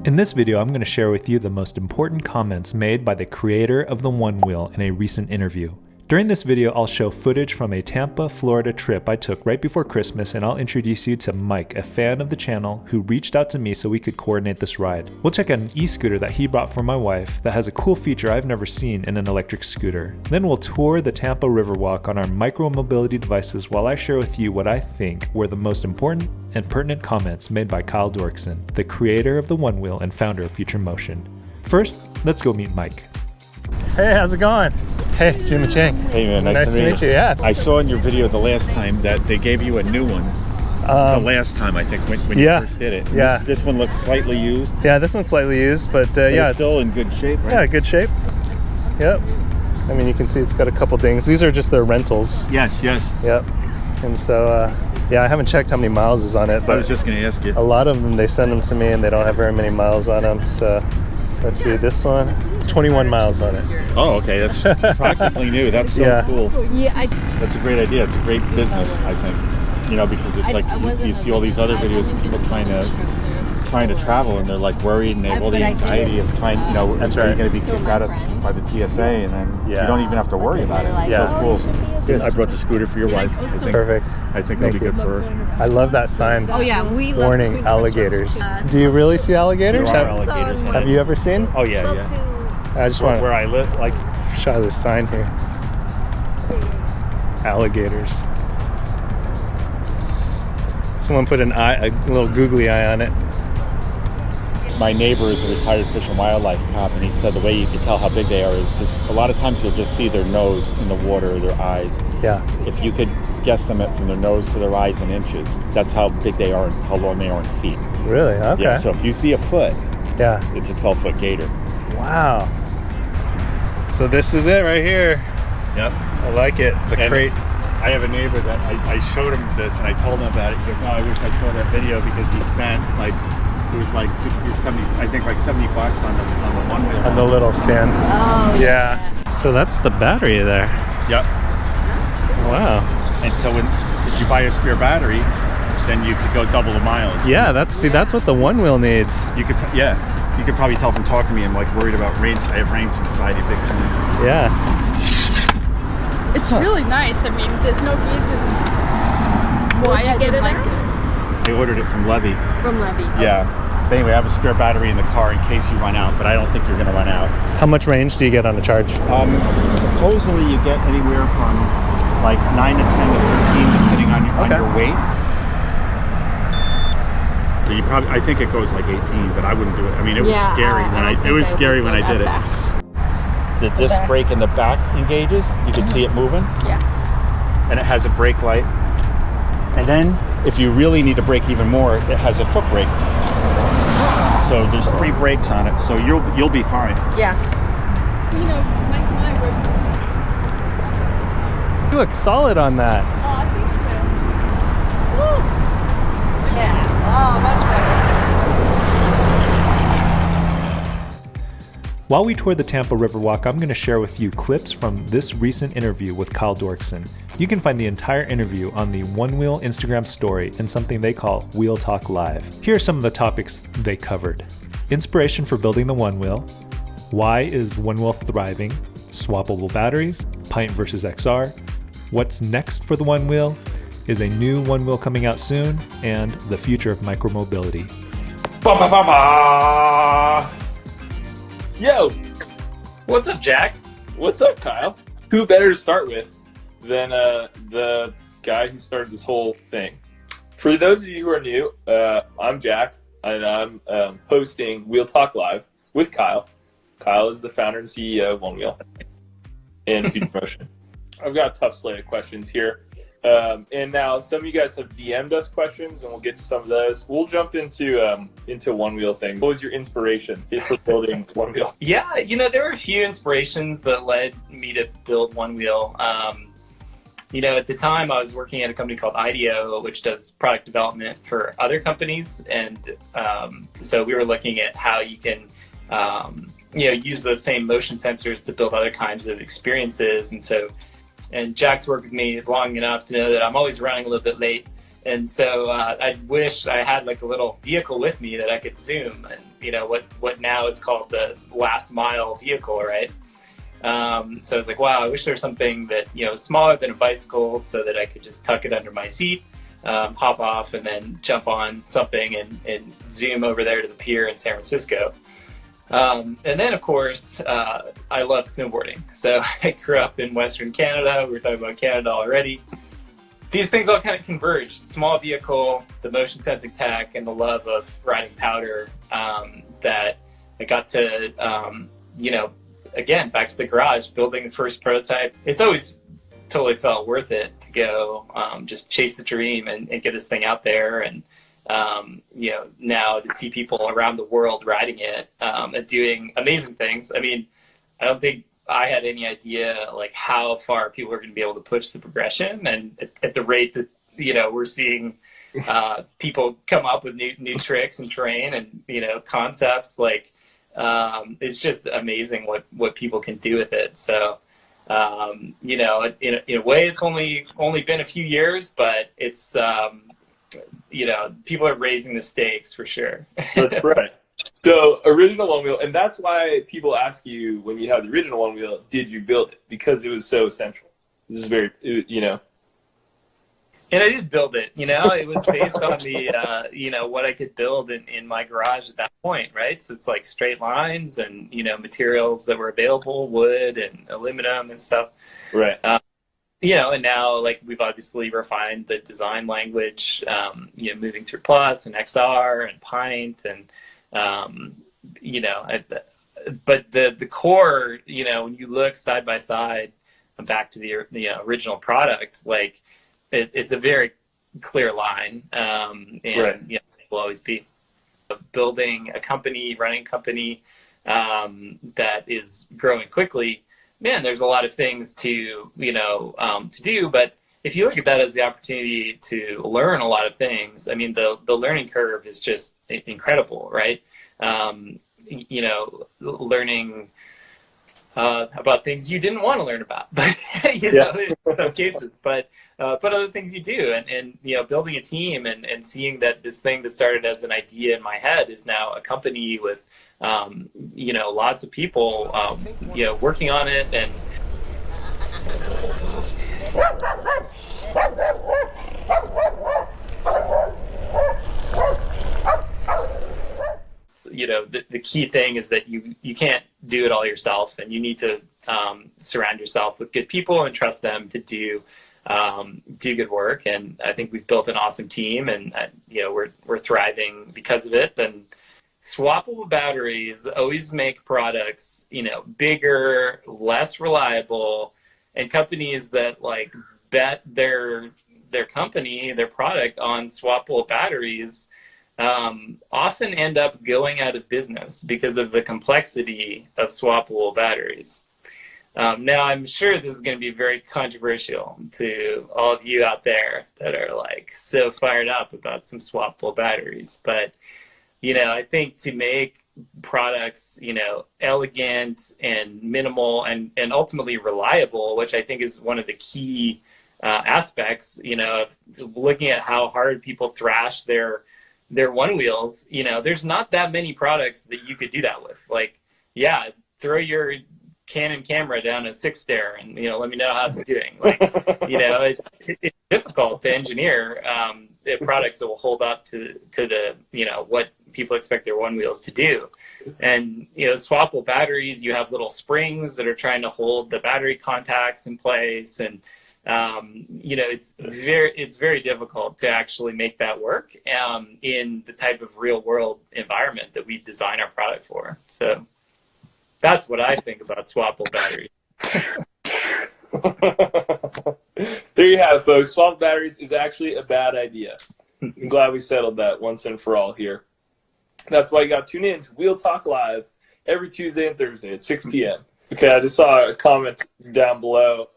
In this video, I'm going to share with you the most important comments made by the creator of the Onewheel in a recent interview. During this video, I'll show footage from a Tampa, Florida trip I took right before Christmas, and I'll introduce you to Mike, a fan of the channel who reached out to me so we could coordinate this ride. We'll check out an e-scooter that he brought for my wife that has a cool feature I've never seen in an electric scooter. Then we'll tour the Tampa Riverwalk on our micromobility devices while I share with you what I think were the most important and pertinent comments made by Kyle Doerksen, the creator of the Onewheel and founder of Future Motion. First, let's go meet Mike. Hey, how's it going? Hey, Jimmy Chang. Hey man, nice to meet you. Yeah. I saw in your video the last time that they gave you a new one. The last time, I think, when you first did it. Yeah. This one looks slightly used. Yeah, this one's slightly used, but yeah, it's still in good shape, right? Yeah, good shape. Yep. I mean, you can see it's got a couple dings. These are just their rentals. Yes. Yep. And so, yeah, I haven't checked how many miles is on it, but I was just going to ask you. A lot of them, they send them to me and they don't have very many miles on them. So, let's see, this one, 21 miles on it. Oh, okay, that's practically new. That's so cool. Yeah, that's a great idea. It's a great business, I think. You know, because it's like you see all these other videos of people trying to travel, and they're like worried and they have all the anxiety of trying, you know, that's you're right. going to be kicked out by the TSA, and then you don't even have to worry about it. It's so cool. Good. I brought the scooter for your wife. Perfect. I think it'll be good for her. I love that sign. Oh yeah, we warning alligators. Do you really see alligators? There are alligators. Have you ever seen? Oh yeah. I just want where I live, like, show this sign here. Alligators. Someone put a little googly eye on it. My neighbor is a retired Fish and Wildlife cop, and he said the way you can tell how big they are is because a lot of times you'll just see their nose in the water or their eyes. Yeah. If you could guesstimate from their nose to their eyes in inches, that's how big they are and how long they are in feet. Really? Okay. Yeah, so if you see a foot, it's a 12-foot gator. Wow. So this is it right here. Yep. I like it. The crate. I have a neighbor that I showed him this and I told him about it. He goes, oh, I wish I saw that video because he spent it was like 60 or 70, I think like $70 on the Onewheel. On the little stand. Oh, yeah. So that's the battery there. Yep. Wow. And so if you buy a spare battery, then you could go double the mileage. Yeah, that's what the Onewheel needs. You could, you could probably tell from talking to me, I'm like worried about range. I have range anxiety big time. Yeah. It's really nice. I mean, there's no reason why I didn't like it. I ordered it from Levy. From Levy. Yeah. But anyway, I have a spare battery in the car in case you run out, but I don't think you're going to run out. How much range do you get on a charge? Supposedly you get anywhere from like 9 to 10 to 13 depending on your weight. So you probably, I think it goes like 18, but I wouldn't do it. I mean, it was scary when I did it. The disc brake in the back engages. You can see it moving. Yeah. And it has a brake light. And then if you really need to brake even more, it has a foot brake. So there's 3 brakes on it, so you'll be fine. Yeah. You know, my You look solid on that. Oh, I think so. Woo. Yeah. Oh, much better. While we tour the Tampa Riverwalk, I'm going to share with you clips from this recent interview with Kyle Doerksen. You can find the entire interview on the Onewheel Instagram story in something they call Wheel Talk Live. Here are some of the topics they covered. Inspiration for building the Onewheel. Why is Onewheel thriving? Swappable batteries. Pint versus XR. What's next for the Onewheel? Is a new Onewheel coming out soon? And the future of micromobility. Ba ba ba ba! Yo, what's up, Jack? What's up, Kyle? Who better to start with than the guy who started this whole thing? For those of you who are new, I'm Jack, and I'm hosting Wheel Talk Live with Kyle. Kyle is the founder and CEO of Onewheel and Future Motion. I've got a tough slate of questions here. And now some of you guys have DM'd us questions, and we'll get to some of those. We'll jump into Onewheel things. What was your inspiration for building Onewheel? Yeah, you know, there were a few inspirations that led me to build Onewheel. You know, at the time I was working at a company called IDEO, which does product development for other companies. And so we were looking at how you can, you know, use those same motion sensors to build other kinds of experiences. And Jack's worked with me long enough to know that I'm always running a little bit late. And so I wish I had like a little vehicle with me that I could zoom and what now is called the last mile vehicle, right? So I was like, wow, I wish there was something that, smaller than a bicycle so that I could just tuck it under my seat, hop off, and then jump on something and zoom over there to the pier in San Francisco. And then, of course, I love snowboarding. So I grew up in Western Canada. We were talking about Canada already. These things all kind of converged. Small vehicle, the motion sensing tech, and the love of riding powder, that I got to, again, back to the garage, building the first prototype. It's always totally felt worth it to go just chase the dream and get this thing out there. And, now to see people around the world riding it and doing amazing things. I mean, I don't think I had any idea like how far people are going to be able to push the progression. And at the rate that, we're seeing people come up with new tricks and terrain and, concepts, like, it's just amazing what people can do with it. So, in a way, it's only been a few years, but it's, people are raising the stakes for sure. That's right. So original Onewheel, and that's why people ask you when you have the original Onewheel, did you build it? Because it was so essential. This is very, And I did build it, it was based on the, what I could build in my garage at that point, right? So it's like straight lines and, materials that were available, wood and aluminum and stuff. Right. And now, like, we've obviously refined the design language, moving through Plus and XR and Pint and, but the core, when you look side by side back to the original product, like, it's a very clear line, and right. It will always be. Building a company, running a company that is growing quickly, man, there's a lot of things to do. But if you look at that as the opportunity to learn a lot of things, I mean, the learning curve is just incredible, right? Learning about things you didn't want to learn about, but in some cases, but other things you do, and building a team and seeing that this thing that started as an idea in my head is now a company with lots of people working on it. And the key thing is that you can't do it all yourself, and you need to surround yourself with good people and trust them to do good work. And I think we've built an awesome team, and we're thriving because of it. And swappable batteries always make products bigger, less reliable, and companies that like bet their company, their product on swappable batteries often end up going out of business because of the complexity of swappable batteries. Now, I'm sure this is going to be very controversial to all of you out there that are like so fired up about some swappable batteries. But, I think to make products, elegant and minimal and ultimately reliable, which I think is one of the key aspects, of looking at how hard people thrash their Onewheels, there's not that many products that you could do that with. Like, throw your Canon camera down a 6-stair and, let me know how it's doing. Like, it's difficult to engineer products that will hold up to the, what people expect their Onewheels to do. And, swappable batteries, you have little springs that are trying to hold the battery contacts in place. And, it's very difficult to actually make that work in the type of real world environment that we design our product for. So that's what I think about swappable batteries. There you have it, folks. Swappable batteries is actually a bad idea. I'm glad we settled that once and for all here. That's why you got to tune in to Wheel Talk Live every Tuesday and Thursday at 6 p.m. Okay, I just saw a comment down below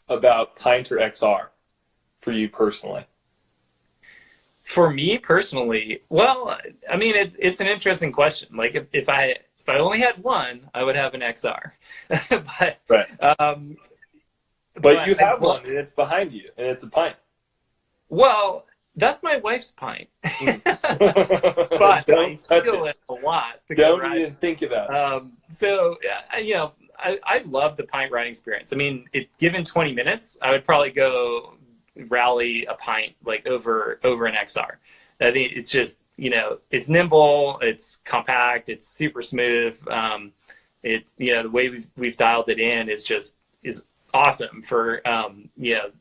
about Pint or XR for you personally. For me personally, well, I mean, it's an interesting question. Like, if I only had one, I would have an XR. But, right. But you have one, and it's behind you, and it's a Pint. Well, That's my wife's Pint. But But I don't touch steal it. it a lot to go Don't ride. even think about it. So, you know, I love the Pint riding experience. I mean, given 20 minutes, I would probably go rally a Pint like over an XR. I think it's just, you know, it's nimble, it's compact, it's super smooth. You know, the way we've dialed it in is awesome for, you know,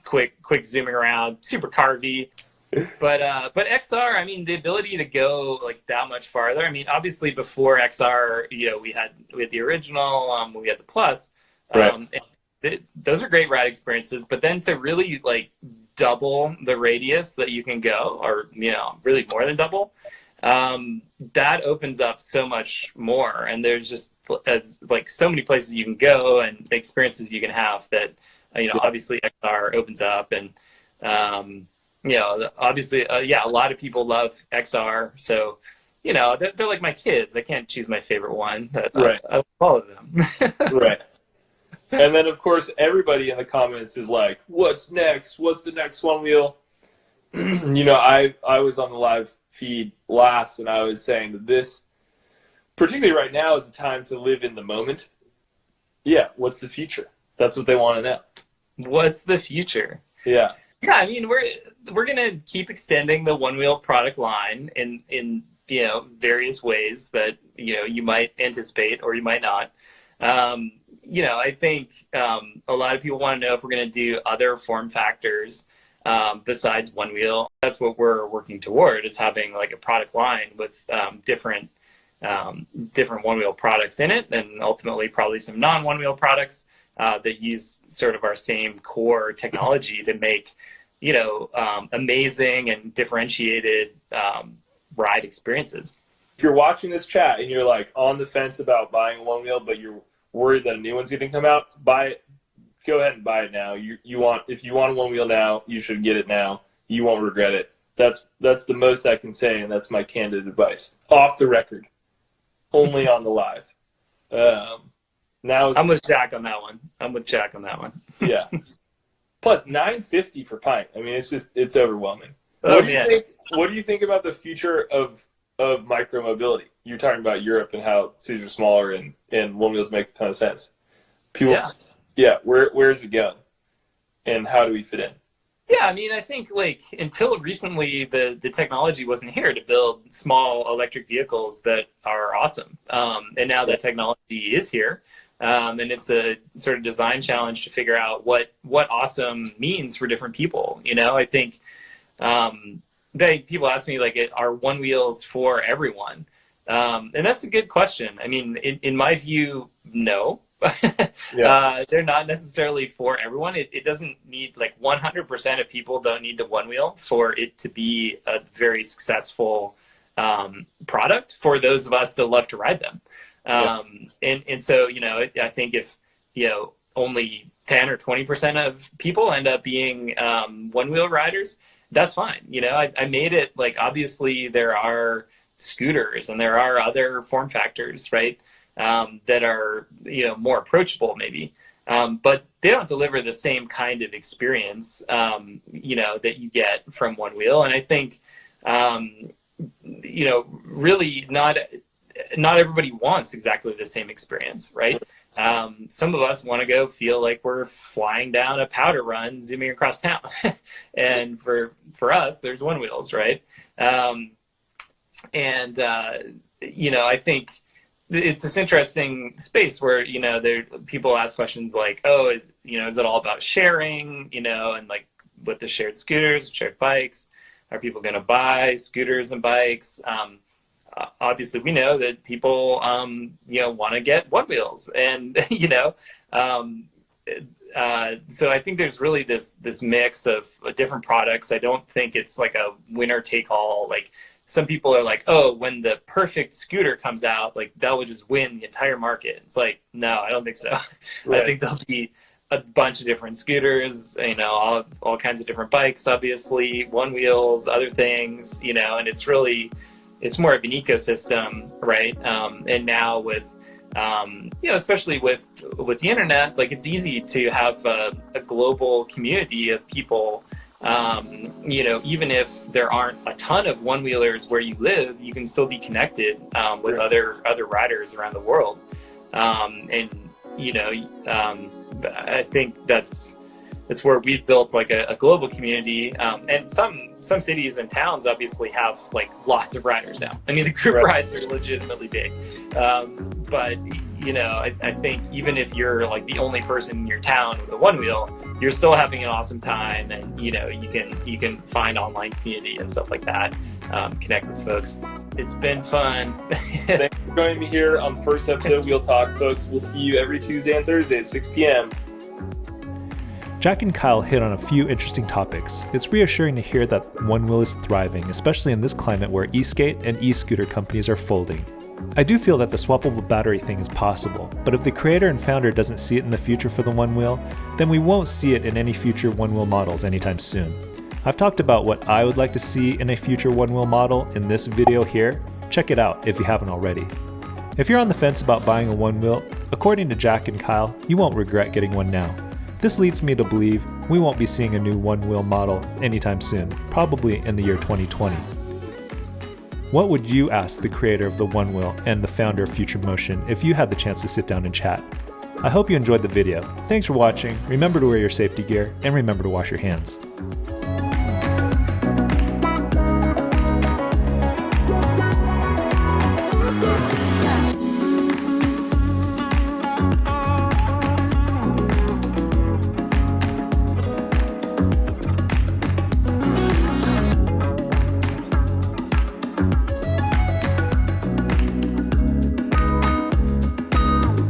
quick zooming around, super carvy. But XR, I mean, the ability to go like that much farther. I mean, obviously before XR, you know, we had the original, we had the Plus. Right. Those are great ride experiences. But then to really like double the radius that you can go, or you know, really more than double, that opens up so much more. And there's just like so many places you can go and experiences you can have that, you know, obviously XR opens up. And you know, obviously, yeah, a lot of people love XR. So, you know, they're like my kids. I can't choose my favorite one. But Right. I love all of them. Right. And then, of course, everybody in the comments is like, what's next? What's the next Onewheel? You know, I was on the live feed last, and I was saying that this, particularly right now, is a time to live in the moment. Yeah, what's the future? That's what they want to know. What's the future? Yeah. Yeah, I mean, we're gonna keep extending the Onewheel product line in you know, various ways that, you know, you might anticipate or you might not. You know, I think a lot of people want to know if we're going to do other form factors besides Onewheel. That's what we're working toward, is having like a product line with different Onewheel products in it, and ultimately probably some non-Onewheel products that use sort of our same core technology to make, you know, amazing and differentiated ride experiences. If you're watching this chat and you're like on the fence about buying a Onewheel, but you're worried that a new one's going to come out, buy it. Go ahead and buy it now. If you want a Onewheel now, you should get it now. You won't regret it. That's the most I can say, and that's my candid advice. Off the record, only on the live. Now I'm with Jack on that one. Yeah. Plus $9.50 for Pint. I mean, it's overwhelming. Oh, What do you man. think? What do you think about the future of micromobility? You're talking about Europe and how cities are smaller and Onewheels make a ton of sense. People, yeah. Where is it going, and how do we fit in? Yeah, I mean, I think like until recently, the technology wasn't here to build small electric vehicles that are awesome. And now the technology is here. And it's a sort of design challenge to figure out what awesome means for different people. You know, I think people ask me, like, are Onewheels for everyone? And that's a good question. I mean, in my view, no. They're not necessarily for everyone. It doesn't need, like, 100% of people don't need the Onewheel for it to be a very successful product for those of us that love to ride them. And so, you know, I think if, you know, only 10 or 20% of people end up being Onewheel riders, that's fine. You know, I made it like, obviously there are scooters and there are other form factors, right, that are, you know, more approachable maybe, but they don't deliver the same kind of experience, you know, that you get from Onewheel. And I think, you know, really not everybody wants exactly the same experience, right? Some of us want to go feel like we're flying down a powder run, zooming across town. And for us, there's Onewheels, right? You know, I think it's this interesting space where, you know, people ask questions like, oh, is it all about sharing, you know, and like with the shared scooters, shared bikes, are people going to buy scooters and bikes? Obviously, we know that people, you know, want to get Onewheels, and you know, so I think there's really this mix of different products. I don't think it's like a winner take all. Like some people are like, oh, when the perfect scooter comes out, like that will just win the entire market. It's like, no, I don't think so. Right. I think there'll be a bunch of different scooters, you know, all kinds of different bikes, obviously, Onewheels, other things, you know, and it's more of an ecosystem, right? And now with, you know, especially with the internet, like it's easy to have a global community of people You know, even if there aren't a ton of one-wheelers where you live, you can still be connected with other riders around the world. And you know, I think that's where we've built like a global community. And some cities and towns obviously have like lots of riders now. I mean, the group rides are legitimately big. But you know, I think even if you're like the only person in your town with a one-wheel, you're still having an awesome time, and you know, you can find online community and stuff like that, connect with folks. It's been fun. Thanks for joining me here on the first episode of Wheel Talk, folks. We'll see you every Tuesday and Thursday at 6 p.m. Jack and Kyle hit on a few interesting topics. It's reassuring to hear that Onewheel is thriving, especially in this climate where e-skate and e-scooter companies are folding. I do feel that the swappable battery thing is possible, but if the creator and founder doesn't see it in the future for the Onewheel, then we won't see it in any future Onewheel models anytime soon. I've talked about what I would like to see in a future Onewheel model in this video here. Check it out if you haven't already. If you're on the fence about buying a Onewheel, according to Jack and Kyle, you won't regret getting one now. This leads me to believe we won't be seeing a new Onewheel model anytime soon, probably in the year 2020. What would you ask the creator of the Onewheel and the founder of Future Motion if you had the chance to sit down and chat? I hope you enjoyed the video. Thanks for watching, remember to wear your safety gear, and remember to wash your hands.